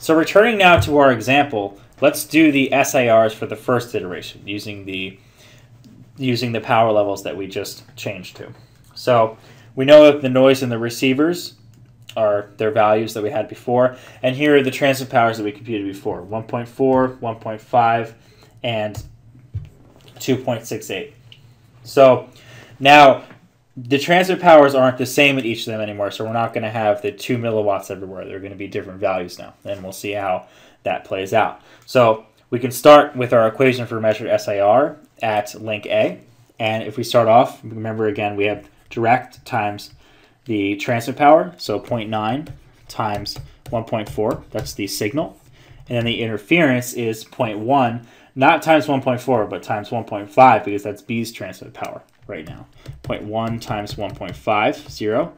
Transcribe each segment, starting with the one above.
So returning now to our example, let's do the SIRs for the first iteration using the power levels that we just changed to. So we know that the noise in the receivers are their values that we had before, and here are the transmit powers that we computed before: 1.4, 1.5, and 2.68. So now the transmit powers aren't the same at each of them anymore, so we're not going to have the 2 milliwatts everywhere. They're going to be different values now, and we'll see how that plays out. So we can start with our equation for measured SIR at link A, and if we start off, remember again, we have direct times the transmit power, so 0.9 times 1.4, that's the signal, and then the interference is 0.1, not times 1.4, but times 1.5, because that's B's transmit power right now. 0.1 times 1.5, 0,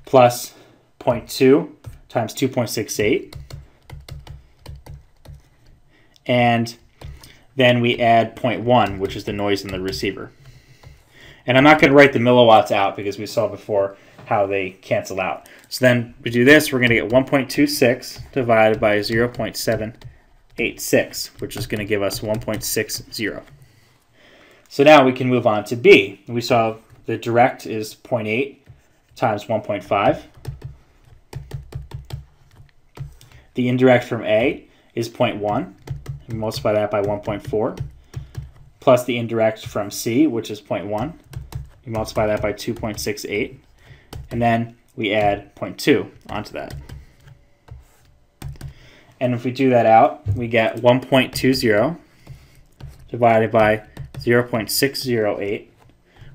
plus 0.2 times 2.68, and then we add 0.1, which is the noise in the receiver. And I'm not going to write the milliwatts out because we saw before how they cancel out. So then we do this, we're going to get 1.26 divided by 0.786, which is going to give us 1.60. So now we can move on to B. We saw the direct is 0.8 times 1.5. The indirect from A is 0.1. We multiply that by 1.4. Plus the indirect from C, which is 0.1. We multiply that by 2.68. And then we add 0.2 onto that. And if we do that out, we get 1.20 divided by 0.608,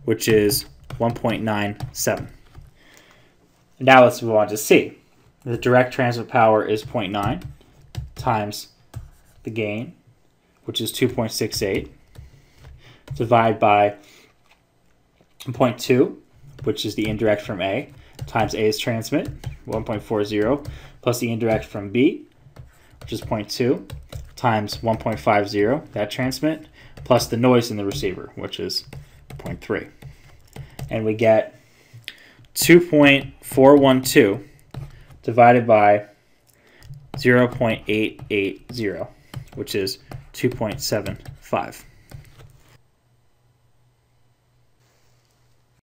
which is 1.97. Now let's move on to C. The direct transmit power is 0.9 times the gain, which is 2.68, divided by 0.2, which is the indirect from A, times A's transmit, 1.40, plus the indirect from B, which is 0.2, times 1.50, that transmit, plus the noise in the receiver, which is 0.3. And we get 2.412 divided by 0.880, which is 2.75.